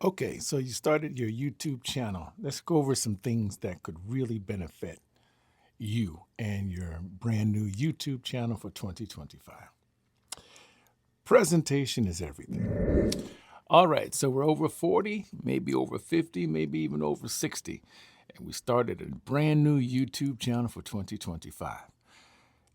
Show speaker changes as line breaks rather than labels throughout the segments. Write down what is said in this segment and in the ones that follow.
Okay, so you started your YouTube channel. Let's go over some things that could really benefit you and your brand new YouTube channel for 2025. Presentation is everything. All right, so we're over 40, maybe over 50, maybe even over 60, and we started a brand new YouTube channel for 2025.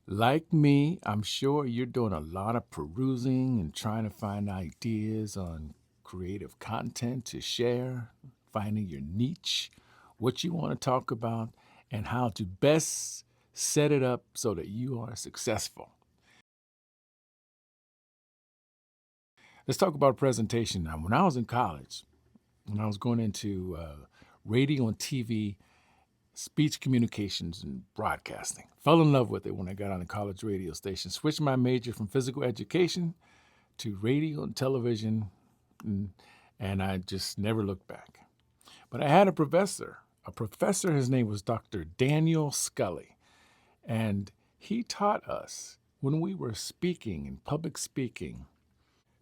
Like me, I'm sure you're doing a lot of perusing and trying to find ideas on creative content to share, finding your niche, what you want to talk about, and how to best set it up so that you are successful. Let's talk about presentation now. When I was in college, when I was going into radio and TV, speech communications and broadcasting. Fell in love with it when I got on a college radio station. Switched my major from physical education to radio and television, and I just never looked back. But I had a professor, his name was Dr. Daniel Scully, and he taught us when we were speaking in public speaking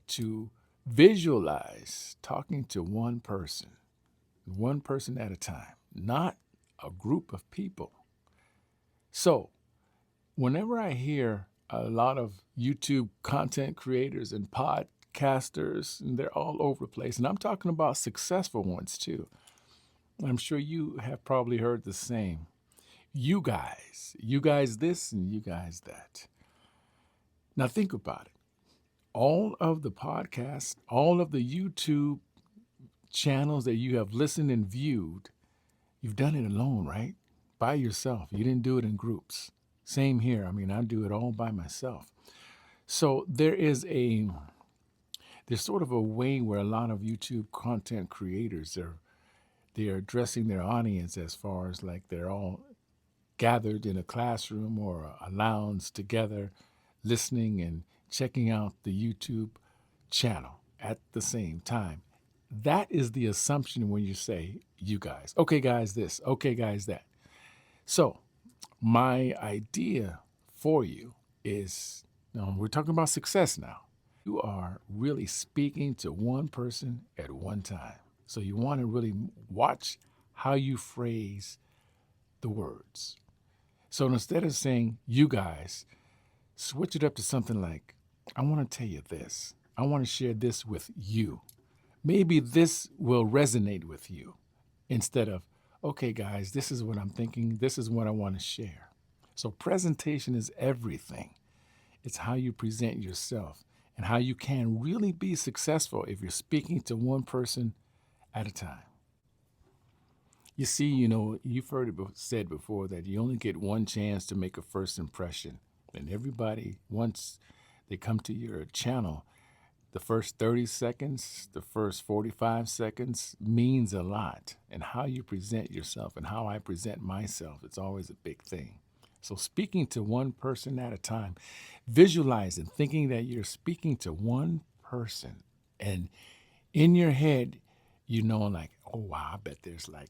to visualize talking to one person at a time, not a group of people. So, whenever I hear a lot of YouTube content creators and podcasters, and they're all over the place, and I'm talking about successful ones too. I'm sure you have probably heard the same. You guys this and you guys that. Now think about it. All of the podcasts, all of the YouTube channels that you have listened and viewed, you've done it alone, right? By yourself. You didn't do it in groups. Same here. I mean, I do it all by myself. So there's sort of a way where a lot of YouTube content creators they're addressing their audience as far as like they're all gathered in a classroom or a lounge together, listening and checking out the YouTube channel at the same time. That is the assumption when you say, you guys. Okay, guys, this. Okay, guys, that. So, my idea for you is now we're talking about success now. You are really speaking to one person at one time. So, you want to really watch how you phrase the words. So, instead of saying, you guys, switch it up to something like, I want to tell you this. I want to share this with you. Maybe this will resonate with you instead of, okay, guys, this is what I'm thinking. This is what I want to share. So, presentation is everything. It's how you present yourself and how you can really be successful if you're speaking to one person at a time. You see, you've heard it said before that you only get one chance to make a first impression. And everybody, once they come to your channel, the first 30 seconds, the first 45 seconds means a lot. And how you present yourself and how I present myself, it's always a big thing. So speaking to one person at a time, visualizing, thinking that you're speaking to one person. And in your head, like, oh, wow, I bet there's like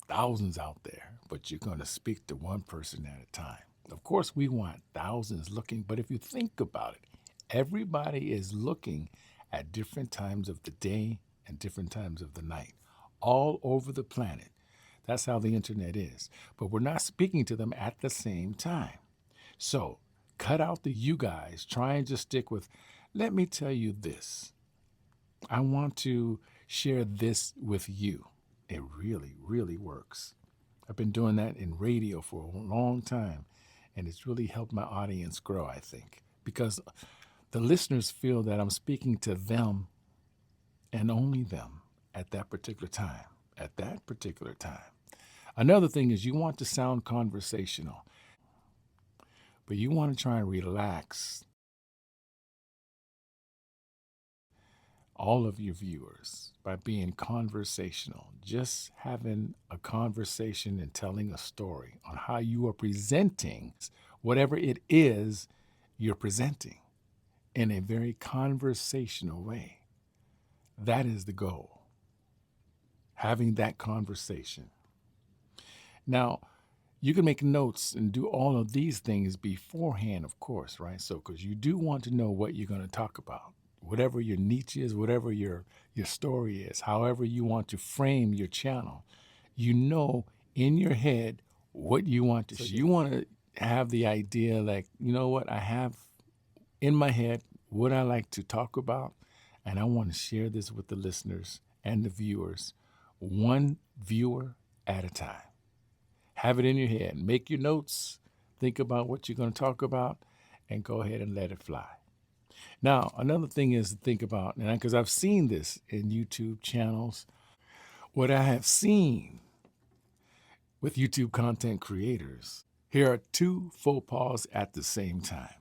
thousands out there, but you're going to speak to one person at a time. Of course, we want thousands looking, but if you think about it, everybody is looking at different times of the day and different times of the night, all over the planet. That's how the internet is. But we're not speaking to them at the same time. So cut out the you guys. Try and just stick with, let me tell you this. I want to share this with you. It really, really works. I've been doing that in radio for a long time, and it's really helped my audience grow, I think, because the listeners feel that I'm speaking to them and only them at that particular time. At that particular time. Another thing is you want to sound conversational, but you want to try and relax all of your viewers by being conversational, just having a conversation and telling a story on how you are presenting whatever it is you're presenting in a very conversational way. That is the goal, having that conversation. Now, you can make notes and do all of these things beforehand, of course, right? So, because you do want to know what you're going to talk about, whatever your niche is, whatever your story is, however you want to frame your channel, you know in your head what you want to share. You want to have the idea like, you know what, I have in my head what I like to talk about, and I want to share this with the listeners and the viewers, one viewer at a time. Have it in your head. Make your notes. Think about what you're going to talk about and go ahead and let it fly. Now, another thing is to think about, and because I've seen this in YouTube channels, what I have seen with YouTube content creators, here are two faux pas at the same time.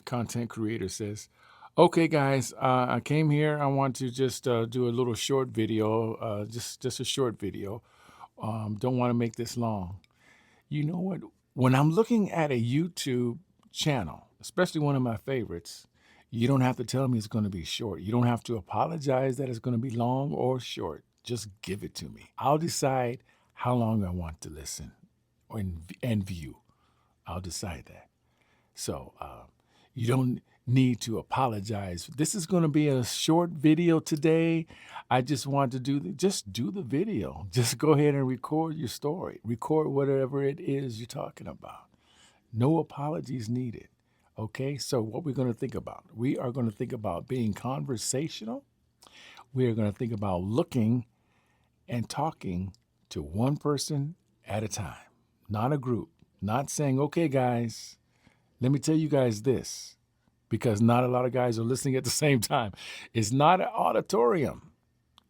Content creator says, okay, guys, I came here. I want to just do a little short video, just a short video. Don't want to make this long. You know what? When I'm looking at a YouTube channel, especially one of my favorites, you don't have to tell me it's going to be short. You don't have to apologize that it's going to be long or short. Just give it to me. I'll decide how long I want to listen and view. I'll decide that. So you don't need to apologize. This is going to be a short video today. I just want to do the video. Just go ahead and record your story. Record whatever it is you're talking about. No apologies needed. Okay, so what we're going to think about, we are going to think about being conversational. We are going to think about looking and talking to one person at a time, not a group, not saying, okay, guys, let me tell you guys this, because not a lot of guys are listening at the same time. It's not an auditorium.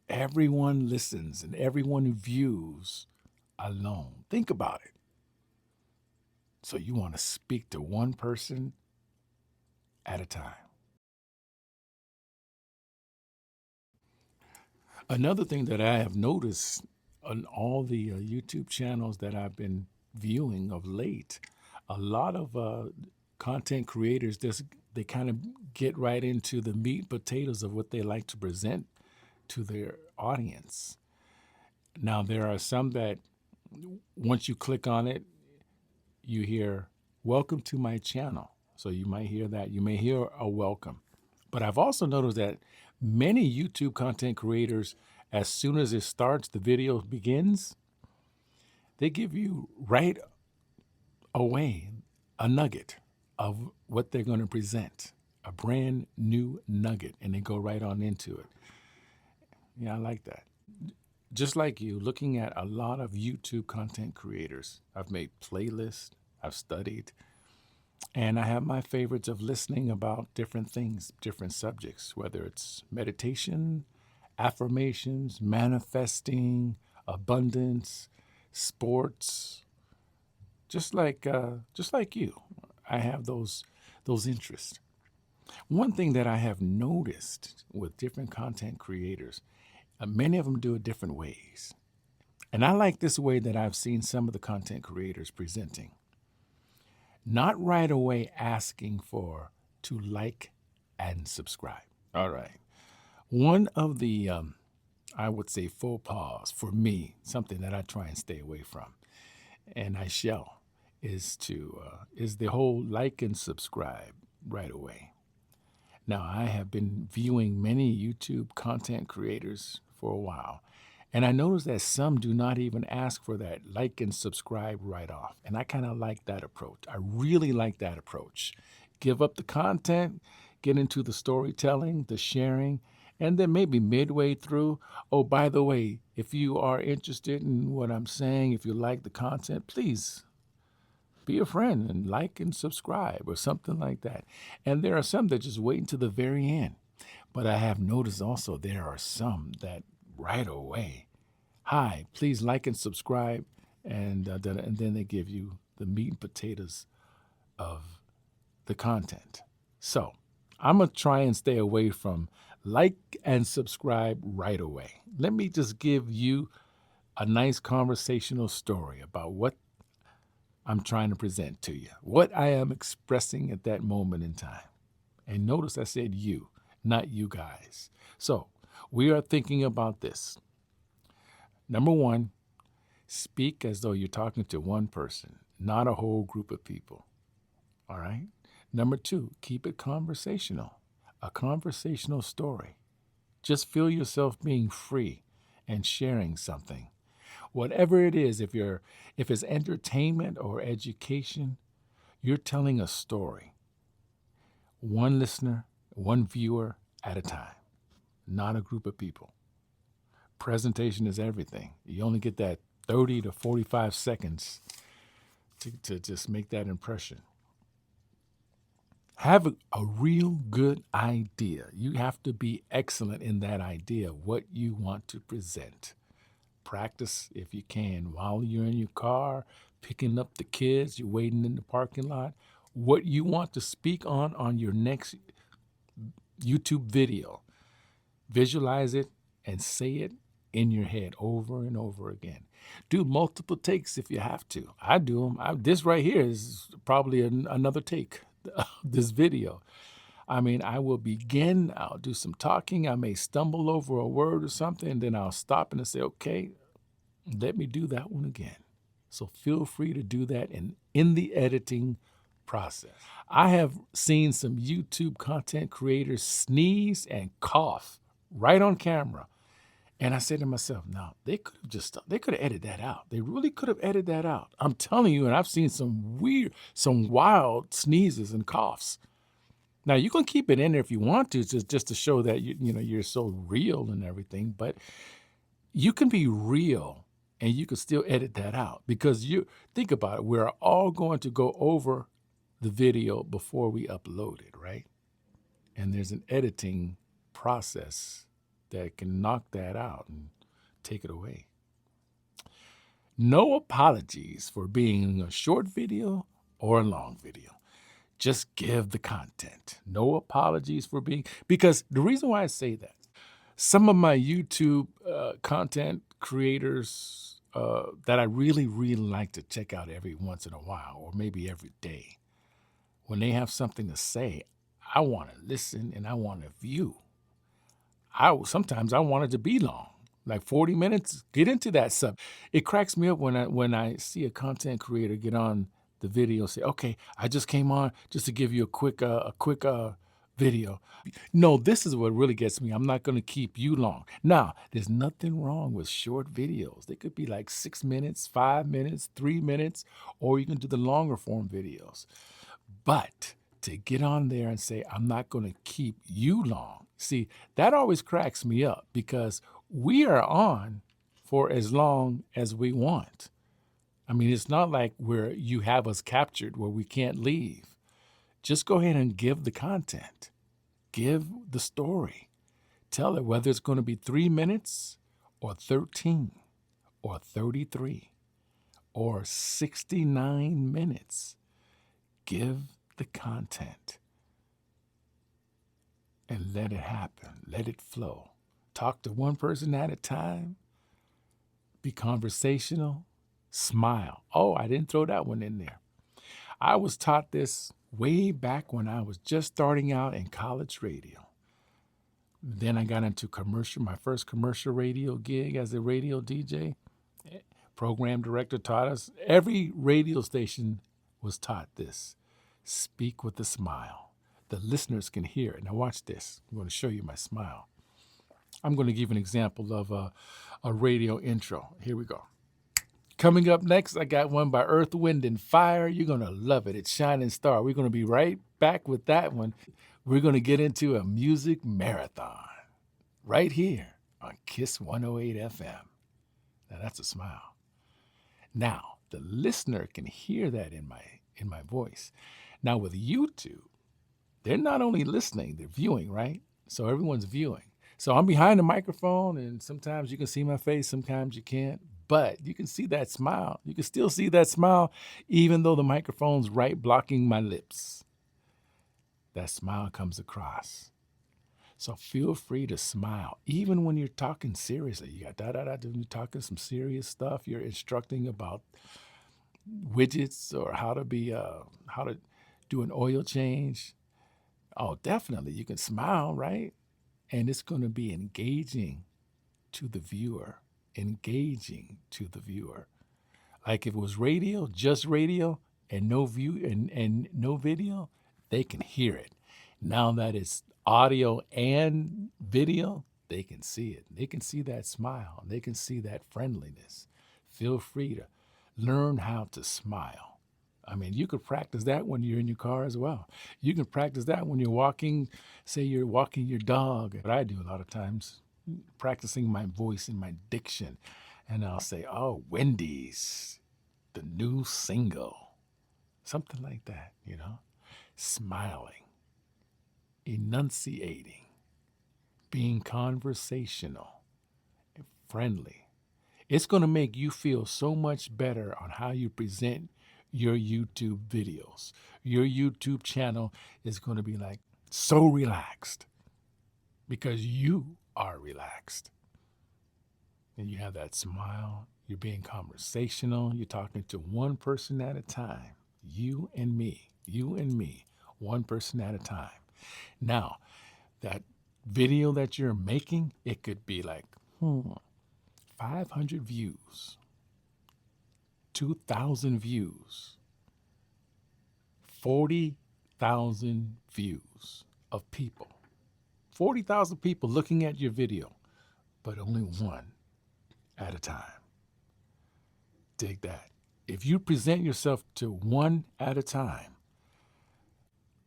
Everyone listens and everyone views alone. Think about it. So you want to speak to one person at a time. Another thing that I have noticed on all the YouTube channels that I've been viewing of late, a lot of content creators, they kind of get right into the meat and potatoes of what they like to present to their audience. Now, there are some that once you click on it, you hear, welcome to my channel. So you might hear that. You may hear a welcome. But I've also noticed that many YouTube content creators, as soon as it starts, the video begins, they give you right away a nugget of what they're going to present, a brand new nugget, and they go right on into it. Yeah, I like that. Just like you, looking at a lot of YouTube content creators, I've made playlists, I've studied, and I have my favorites of listening about different things, different subjects, whether it's meditation, affirmations, manifesting, abundance, sports. Just like you, I have those interests. One thing that I have noticed with different content creators, many of them do it different ways. And I like this way that I've seen some of the content creators presenting. Not right away asking to like and subscribe. All right. One of the, I would say, faux pas for me, something that I try and stay away from, and I shall, is the whole like and subscribe right away. Now, I have been viewing many YouTube content creators for a while, and I noticed that some do not even ask for that like and subscribe right off. And I kind of like that approach. I really like that approach. Give up the content, get into the storytelling, the sharing, and then maybe midway through, oh, by the way, if you are interested in what I'm saying, if you like the content, please be a friend and like and subscribe or something like that. And there are some that just wait until the very end. But I have noticed also there are some that right away, hi, please like and subscribe, and then they give you the meat and potatoes of the content. So I'm going to try and stay away from like and subscribe right away. Let me just give you a nice conversational story about what I'm trying to present to you, what I am expressing at that moment in time. And notice I said you, not you guys. So we are thinking about this. Number one, speak as though you're talking to one person, not a whole group of people. All right? Number two, keep it conversational. a conversational story. Just feel yourself being free and sharing something. Whatever it is, if it's entertainment or education, you're telling a story. One listener, one viewer at a time, not a group of people. Presentation is everything. You only get that 30 to 45 seconds to just make that impression. Have a real good idea. You have to be excellent in that idea, what you want to present. Practice if you can while you're in your car, picking up the kids, you're waiting in the parking lot. What you want to speak on your next YouTube video. Visualize it and say it in your head over and over again. Do multiple takes if you have to. I do them. This right here is probably another take, this video. I mean, I will begin, I'll do some talking, I may stumble over a word or something, and then I'll stop and say, okay, let me do that one again. So feel free to do that in the editing process. I have seen some YouTube content creators sneeze and cough right on camera. And I said to myself, no, they could have edited that out. They really could have edited that out. I'm telling you, and I've seen some wild sneezes and coughs. Now you can keep it in there if you want to, just to show that you're so real and everything. But you can be real and you can still edit that out, because you think about it. We're all going to go over the video before we upload it, right? And there's an editing process that can knock that out and take it away. No apologies for being a short video or a long video. Just give the content. No apologies for because the reason why I say that, some of my YouTube content creators that I really, really like to check out every once in a while, or maybe every day, when they have something to say, I want to listen and I want to view. Sometimes I want it to be long, like 40 minutes. Get into that stuff. It cracks me up when I see a content creator get on the video and say, okay, I just came on just to give you a quick video. No, this is what really gets me. I'm not going to keep you long. Now, there's nothing wrong with short videos. They could be like 6 minutes, 5 minutes, 3 minutes, or you can do the longer form videos. But to get on there and say, I'm not going to keep you long. See, that always cracks me up, because we are on for as long as we want. I mean, it's not like you have us captured where we can't leave. Just go ahead and give the content. Give the story. Tell it whether it's going to be 3 minutes or 13 or 33 or 69 minutes. Give the content and let it happen. Let it flow. Talk to one person at a time. Be conversational. Smile. Oh, I didn't throw that one in there. I was taught this way back when I was just starting out in college radio. Then I got into my first commercial radio gig as a radio DJ. Program director taught us. Every radio station was taught this. Speak with a smile. The listeners can hear it. Now watch this. I'm going to show you my smile. I'm going to give an example of a radio intro. Here we go. Coming up next, I got one by Earth, Wind, and Fire. You're going to love it. It's Shining Star. We're going to be right back with that one. We're going to get into a music marathon right here on KISS 108 FM. Now that's a smile. Now, the listener can hear that in my voice. Now with YouTube, they're not only listening, they're viewing, right? So everyone's viewing. So I'm behind the microphone, and sometimes you can see my face, sometimes you can't. But you can see that smile. You can still see that smile, even though the microphone's right blocking my lips. That smile comes across. So feel free to smile, even when you're talking seriously. You got you're talking some serious stuff. You're instructing about widgets or how to do an oil change. Oh, definitely. You can smile, right? And it's going to be engaging to the viewer. Engaging to the viewer. Like if it was just radio and no view and no video, they can hear it. Now that it's audio and video, they can see it. They can see that smile. They can see that friendliness. Feel free to learn how to smile. I mean, you could practice that when you're in your car as well. You can practice that when you're walking, say you're walking your dog. What I do a lot of times, practicing my voice and my diction. And I'll say, oh, Wendy's, the new single. Something like that, you know? Smiling, enunciating, being conversational and friendly. It's going to make you feel so much better on how you present your YouTube videos. Your YouTube channel is going to be like so relaxed because you are relaxed. And you have that smile, you're being conversational, you're talking to one person at a time. You and me, one person at a time. Now, that video that you're making, it could be like 500 views, 2,000 views, 40,000 views of people. 40,000 people looking at your video, but only one at a time. Dig that. If you present yourself to one at a time,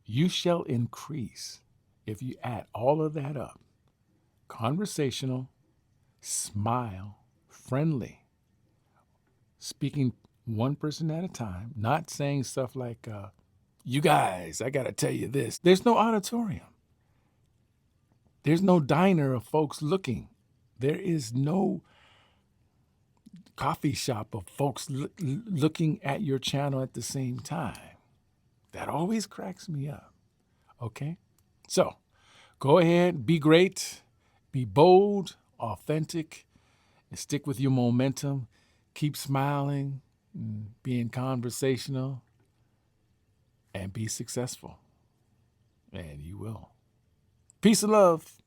you shall increase. If you add all of that up, conversational, smile, friendly, speaking one person at a time, not saying stuff like, you guys, I got to tell you this. There's no auditorium. There's no diner of folks looking. There is no coffee shop of folks looking at your channel at the same time. That always cracks me up. Okay? So go ahead, be great, be bold, authentic, and stick with your momentum. Keep smiling, being conversational, and be successful. And you will. Peace and love.